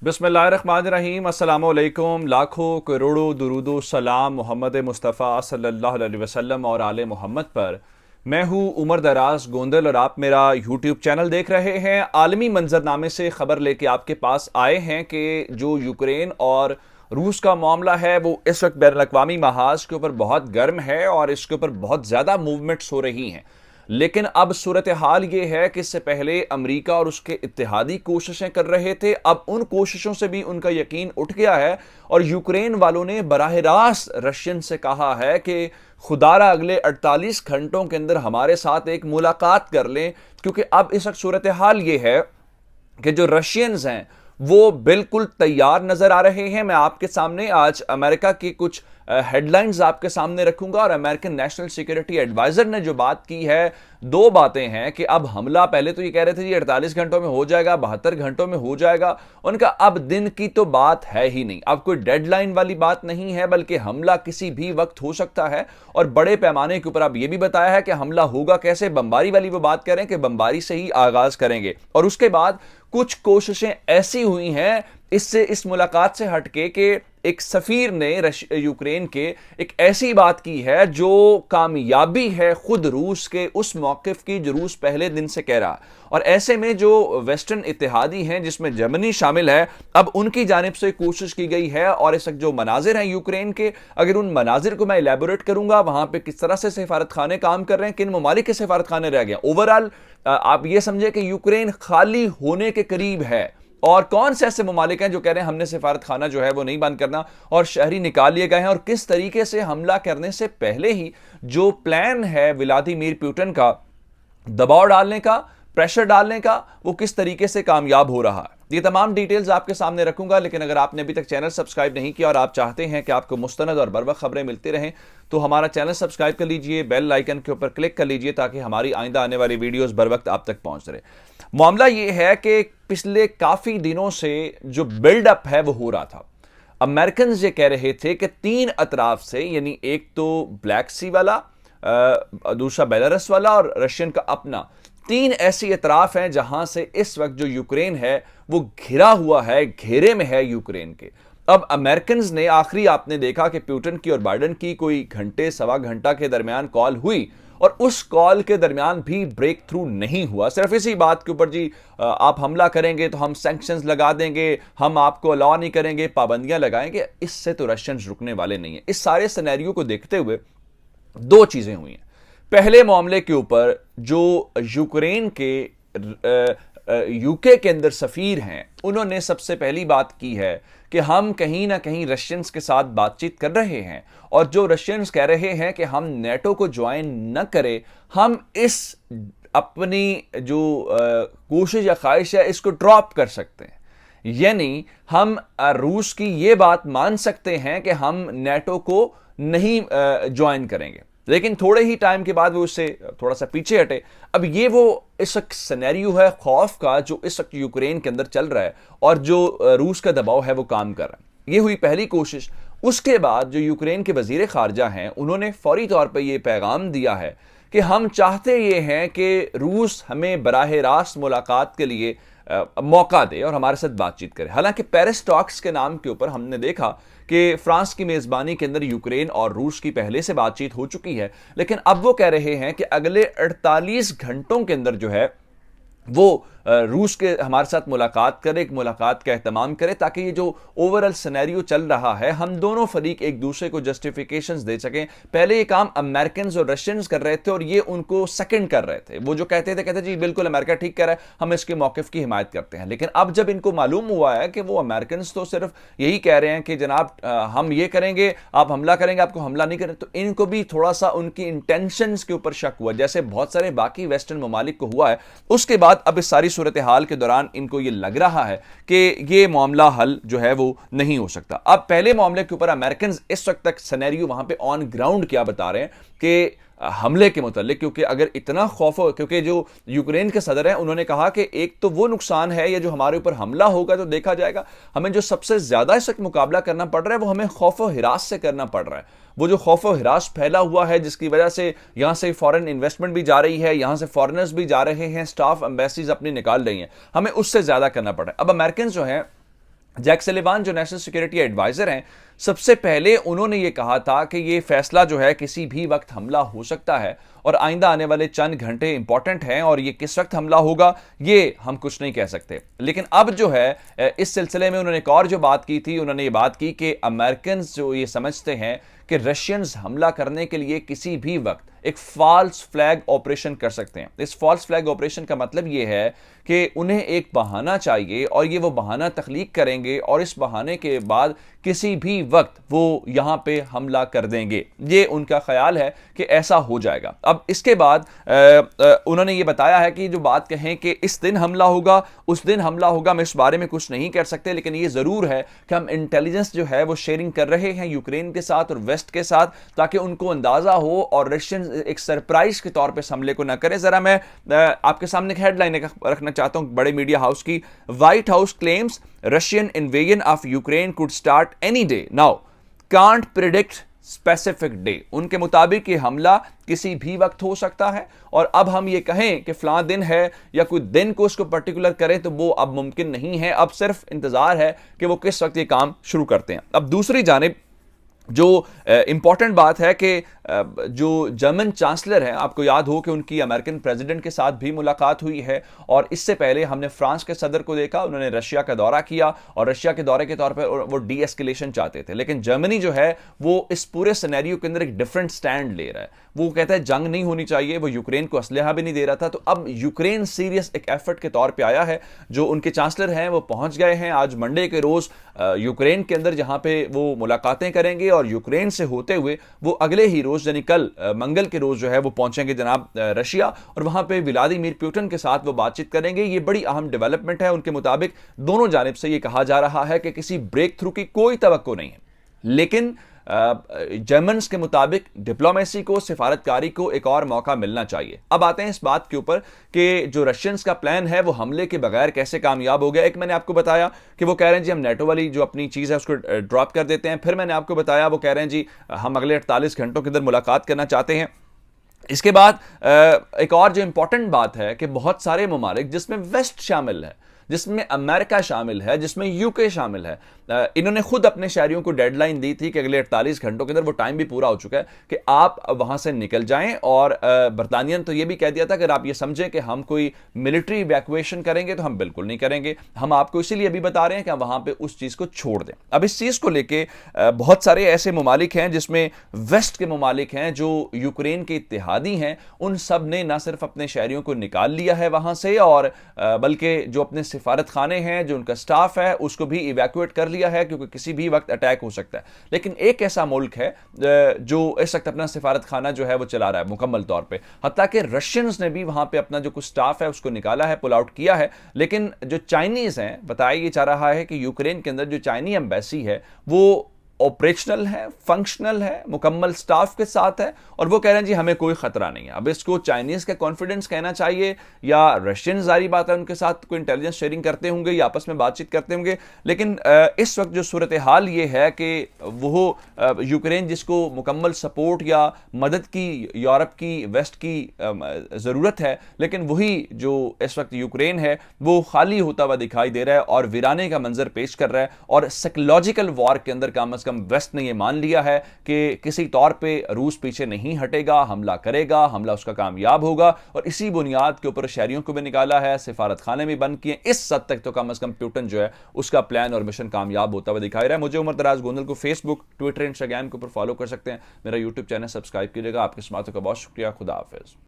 बिस्मिल्लाहिर्रहमानिर्रहीम अस्सलामुअलैकुम। लाखों करोड़ों दुरूदो सलाम मोहम्मद मुस्तफ़ा सल्लल्लाहु अलैहि वसल्लम और आले मोहम्मद पर। मैं हूँ उमर दराज गोंदल और आप मेरा यूट्यूब चैनल देख रहे हैं। आलमी मंजरनामे से खबर लेके आपके पास आए हैं कि जो यूक्रेन और रूस का मामला है वो इस वक्त बैन अवी महाज के ऊपर बहुत गर्म है और इसके ऊपर बहुत ज़्यादा मूवमेंट्स हो रही हैं। लेकिन अब सूरत हाल ये है कि इससे पहले अमेरिका और उसके इत्तेहादी कोशिशें कर रहे थे, अब उन कोशिशों से भी उनका यकीन उठ गया है और यूक्रेन वालों ने बराह रास्त रशियन से कहा है कि खुदारा अगले 48 घंटों के अंदर हमारे साथ एक मुलाकात कर लें, क्योंकि अब इस वक्त सूरत हाल ये है कि जो रशियंस हैं वो बिल्कुल तैयार नजर आ रहे हैं। मैं आपके सामने आज अमेरिका की कुछ हेडलाइंस आपके सामने रखूंगा और अमेरिकन नेशनल सिक्योरिटी एडवाइजर ने जो बात की है, दो बातें हैं कि अब हमला, पहले तो ये कह रहे थे जी 48 घंटों में हो जाएगा, 72 घंटों में हो जाएगा। उनका अब दिन की तो बात है ही नहीं, अब कोई डेडलाइन वाली बात नहीं है, बल्कि हमला किसी भी वक्त हो सकता है और बड़े पैमाने के ऊपर अब ये भी बताया है कि हमला होगा कैसे। बमबारी वाली वो बात करें कि बमबारी से ही आगाज करेंगे। और उसके बाद कुछ कोशिशें ऐसी हुई हैं इससे, इस मुलाकात से हटके कि एक सफीर ने यूक्रेन के एक ऐसी बात की है जो कामयाबी है खुद रूस के उस मौकिफ की जो रूस पहले दिन से कह रहा। और ऐसे में जो वेस्टर्न इत्तेहादी हैं जिसमें जर्मनी शामिल है, अब उनकी जानिब से कोशिश की गई है और इस वक्त जो मनाजिर हैं यूक्रेन के, अगर उन मनाजिर को मैं इलेबोरेट करूंगा, वहां पे किस तरह से सफारत खाने काम कर रहे हैं, किन ममालिक के सफारत खाने रह गए, ओवरऑल आप ये समझे कि यूक्रेन खाली होने के करीब है। और कौन से ऐसे ममालिक हैं जो कह रहे हैं हमने सिफारत खाना जो है वो नहीं बंद करना और शहरी निकाल लिए गए हैं, और किस तरीके से हमला करने से पहले ही जो प्लान है व्लादिमीर पुतिन का दबाव डालने का, प्रेशर डालने का, वो किस तरीके से कामयाब हो रहा है, ये तमाम डिटेल्स आपके सामने रखूंगा। लेकिन अगर आपने अभी तक चैनल सब्सक्राइब नहीं किया और आप चाहते हैं कि आपको मुस्तनद और बर वक्त खबरें मिलती रहें, तो हमारा चैनल सब्सक्राइब कर लीजिए, बेल आइकन के ऊपर क्लिक कर लीजिए ताकि हमारी आइंदा आने वाली वीडियोस बर वक्त आप तक पहुंच रहे। मामला ये है कि पिछले काफी दिनों से जो बिल्डअप है वो हो रहा था। अमेरिकन ये कह रहे थे कि तीन अतराफ से, यानी एक तो ब्लैक सी वाला, दूसरा बेलारस वाला और रशियन का अपना, तीन ऐसी अतराफ हैं जहां से इस वक्त जो यूक्रेन है वो घिरा हुआ है, घेरे में है यूक्रेन के। अब अमेरिकन ने आखिरी आपने देखा कि पुतिन की और बाइडेन की कोई घंटे सवा घंटा के दरमियान कॉल हुई और उस कॉल के दरमियान भी ब्रेक थ्रू नहीं हुआ। सिर्फ इसी बात के ऊपर जी आप हमला करेंगे तो हम सैंक्शंस लगा देंगे, हम आपको अलाउ नहीं करेंगे, पाबंदियां लगाएंगे, इससे तो रशियंस रुकने वाले नहीं है। इस सारे सिनेरियो को देखते हुए दो चीजें हुई हैं। पहले मामले के ऊपर जो यूक्रेन के यूके के अंदर सफीर हैं, उन्होंने सबसे पहली बात की है कि हम कहीं ना कहीं रशियंस के साथ बातचीत कर रहे हैं और जो रशियंस कह रहे हैं कि हम नेटो को ज्वाइन न करें, हम इस अपनी जो कोशिश या ख्वाहिश है इसको ड्रॉप कर सकते हैं। यानी हम रूस की ये बात मान सकते हैं कि हम नेटो को नहीं ज्वाइन करेंगे, लेकिन थोड़े ही टाइम के बाद वो उससे थोड़ा सा पीछे हटे। अब ये वो इस वक्त सिनेरियो है खौफ का जो इस वक्त यूक्रेन के अंदर चल रहा है और जो रूस का दबाव है वो काम कर रहा है। ये हुई पहली कोशिश। उसके बाद जो यूक्रेन के वजीर खारजा हैं, उन्होंने फौरी तौर पर यह पैगाम दिया है कि हम चाहते ये हैं कि रूस हमें बराह रास्त मुलाकात के लिए मौका दे और हमारे साथ बातचीत करे। हालांकि पेरिस टॉक्स के नाम के ऊपर हमने देखा कि फ्रांस की मेजबानी के अंदर यूक्रेन और रूस की पहले से बातचीत हो चुकी है, लेकिन अब वो कह रहे हैं कि अगले 48 घंटों के अंदर जो है वो रूस के हमारे साथ मुलाकात करे, एक मुलाकात का एहतमाम करे, ताकि ये जो ओवरऑल सिनेरियो चल रहा है हम दोनों फरीक एक दूसरे को जस्टिफिकेशंस दे सकें। पहले ये काम अमेरिकन और रशियंस कर रहे थे और ये उनको सेकंड कर रहे थे। वो जो कहते जी बिल्कुल अमेरिका ठीक कर रहा है, हम इसके मौकिफ की हिमायत करते हैं। लेकिन अब जब इनको मालूम हुआ है कि वो अमेरिकन तो सिर्फ यही कह रहे हैं कि जनाब हम ये करेंगे, आप हमला करेंगे, आपको हमला नहीं करें, तो इनको भी थोड़ा सा उनकी इंटेंशंस के ऊपर शक हुआ, जैसे बहुत सारे बाकी वेस्टर्न ममालिक को हुआ है। उसके बाद अब इस सारी सूरत हाल के दौरान इनको यह लग रहा है कि यह मामला हल जो है वो नहीं हो सकता। अब पहले मामले के ऊपर अमेरिकन इस वक्त तक सिनेरियो वहां पे ऑन ग्राउंड क्या बता रहे हैं कि हमले के मुतालिक, क्योंकि अगर इतना खौफ हो, क्योंकि जो यूक्रेन के सदर हैं उन्होंने कहा कि एक तो वो नुकसान है, या जो हमारे ऊपर हमला होगा तो देखा जाएगा, हमें जो सबसे ज्यादा इस वक्त मुकाबला करना पड़ रहा है वो हमें खौफ और हिरास से करना पड़ रहा है। वो जो खौफ और हिरास फैला हुआ है जिसकी वजह से यहां से फॉरेन इन्वेस्टमेंट भी जा रही है, यहां से फॉरेनर्स भी जा रहे हैं, स्टाफ एम्बेसीज अपनी निकाल रही हैं, हमें उससे ज्यादा करना पड़ रहा है। अब अमेरिकन जो है जैक सलिवान जो नेशनल सिक्योरिटी एडवाइजर हैं, सबसे पहले उन्होंने ये कहा था कि ये फैसला जो है किसी भी वक्त हमला हो सकता है और आइंदा आने वाले चंद घंटे इंपॉर्टेंट हैं और ये किस वक्त हमला होगा ये हम कुछ नहीं कह सकते। लेकिन अब जो है इस सिलसिले में उन्होंने एक और जो बात की थी, उन्होंने ये बात की कि अमेरिकन जो ये समझते हैं कि रशियंस हमला करने के लिए किसी भी वक्त एक फॉल्स फ्लैग ऑपरेशन कर सकते हैं। इस फॉल्स फ्लैग ऑपरेशन का मतलब यह है कि उन्हें एक बहाना चाहिए और ये वो बहाना तख्लीक करेंगे और इस बहाने के बाद किसी भी वक्त वो यहां पे हमला कर देंगे। ये उनका ख्याल है कि ऐसा हो जाएगा। अब इसके बाद उन्होंने ये बताया है कि जो बात कहें कि इस दिन हमला होगा, उस दिन हमला होगा, हम इस बारे में कुछ नहीं कर सकते, लेकिन ये जरूर है कि हम इंटेलिजेंस जो है वो शेयरिंग कर रहे हैं यूक्रेन के साथ और वेस्ट के साथ, ताकि उनको अंदाजा हो और रशियन एक सरप्राइज के तौर पे हमले को ना करें। जरा मैं आपके सामने एक हेडलाइन रखना चाहता हूं बड़े मीडिया हाउस की। White house claims Russian invasion of Ukraine could start any day now, can't predict specific day. उनके मुताबिक ये हमला किसी भी वक्त हो सकता है और अब हम ये कहें कि फलां दिन है या कोई दिन को उसको पर्टिकुलर करें तो वो अब मुमकिन नहीं है। अब सिर्फ इंतजार है कि वो किस वक्त ये काम शुरू करते हैं। अब दूसरी जानिब जो इंपॉर्टेंट बात है कि जो जर्मन चांसलर हैं, आपको याद हो कि उनकी अमेरिकन प्रेसिडेंट के साथ भी मुलाकात हुई है और इससे पहले हमने फ्रांस के सदर को देखा, उन्होंने रशिया का दौरा किया और रशिया के दौरे के तौर पर वो डी एस्केलेशन चाहते थे। लेकिन जर्मनी जो है वो इस पूरे सिनेरियो के अंदर एक डिफरेंट स्टैंड ले रहा है। वो कहता है जंग नहीं होनी चाहिए, वो यूक्रेन को असलहा भी नहीं दे रहा था। तो अब यूक्रेन सीरियस एक एफर्ट के तौर पर आया है। जो उनके चांसलर हैं वो पहुंच गए हैं आज मंडे के रोज यूक्रेन के अंदर, जहां पे वो मुलाकातें करेंगे और यूक्रेन से होते हुए वो अगले ही रोज यानी कल मंगल के रोज जो है वो पहुंचेंगे जनाब रशिया और वहां पे व्लादिमीर पुतिन के साथ वो बातचीत करेंगे। ये बड़ी अहम डेवलपमेंट है। उनके मुताबिक दोनों जानिब से ये कहा जा रहा है कि किसी ब्रेक थ्रू की कोई तवक्को नहीं है, लेकिन जर्मन्स के मुताबिक डिप्लोमेसी को, सिफारतकारी को एक और मौका मिलना चाहिए। अब आते हैं इस बात के ऊपर कि जो रशियंस का प्लान है वो हमले के बगैर कैसे कामयाब हो गया। एक मैंने आपको बताया कि वो कह रहे हैं जी हम नेटो वाली जो अपनी चीज़ है उसको ड्रॉप कर देते हैं। फिर मैंने आपको बताया वो कह रहे हैं जी हम अगले 48 घंटों के अंदर मुलाकात करना चाहते हैं। इसके बाद एक और जो इंपॉर्टेंट बात है कि बहुत सारे ममालिक जिसमें वेस्ट शामिल है, जिसमें अमेरिका शामिल है, जिसमें यूके शामिल है, इन्होंने खुद अपने शहरियों को डेडलाइन दी थी कि अगले 48 घंटों के अंदर, वो टाइम भी पूरा हो चुका है, कि आप वहां से निकल जाएं। और बरतानिया ने तो ये भी कह दिया था कि आप ये समझें कि हम कोई मिलिट्री इवैक्यूएशन करेंगे तो हम बिल्कुल नहीं करेंगे, हम आपको इसीलिए अभी बता रहे हैं कि हम वहां पर उस चीज़ को छोड़ दें। अब इस चीज़ को लेकर बहुत सारे ऐसे ममालिक हैं जिसमें वेस्ट के ममालिक हैं जो यूक्रेन के इत्तेहादी हैं, उन सब ने न सिर्फ अपने शहरियों को निकाल लिया है वहां से और बल्कि जो अपने सिफारत खाने हैं, जो उनका स्टाफ है, उसको भी इवैक्यूएट कर लिया है क्योंकि किसी भी वक्त अटैक हो सकता है। लेकिन एक ऐसा मुल्क है जो इस वक्त अपना सिफारत खाना जो है वो चला रहा है मुकम्मल तौर पे। हत्ता कि रशियंस ने भी वहां पे अपना जो कुछ स्टाफ है उसको निकाला है, पुल आउट किया है। लेकिन जो चाइनीज हैं, बताया ये जा रहा है कि यूक्रेन के अंदर जो चाइनी एम्बेसी है वो ऑपरेशनल है, फंक्शनल है, मुकम्मल स्टाफ के साथ है और वो कह रहे हैं जी हमें कोई खतरा नहीं है। अब इसको चाइनीज का कॉन्फिडेंस कहना चाहिए या रशियन, जारी बात है उनके साथ कोई इंटेलिजेंस शेयरिंग करते होंगे या आपस में बातचीत करते होंगे। लेकिन इस वक्त जो सूरत हाल ये है कि वो यूक्रेन जिसको मुकम्मल सपोर्ट या मदद की यूरोप की, वेस्ट की ज़रूरत है, लेकिन वही जो इस वक्त यूक्रेन है वो खाली होता हुआ दिखाई दे रहा है और वीराने का मंजर पेश कर रहा है। और साइकोलॉजिकल वॉर के अंदर कम अज कम वेस्ट ने यह मान लिया है कि किसी तौर पे रूस पीछे नहीं हटेगा, हमला करेगा, हमला उसका कामयाब होगा और इसी बुनियाद के ऊपर शहरियों को भी निकाला है, सिफारत खाने भी बंद किए। इस हद तक तो कम अज कम पुतिन जो है उसका प्लान और मिशन कामयाब होता हुआ दिखाई रहा है। मुझे उमर दराज गोंदल को फेसबुक, ट्विटर, इंस्टाग्राम के ऊपर फॉलो कर सकते हैं। मेरा यूट्यूब चैनल सब्सक्राइब कीजिएगा। आपके समातों का बहुत शुक्रिया। खुदा हाफिज।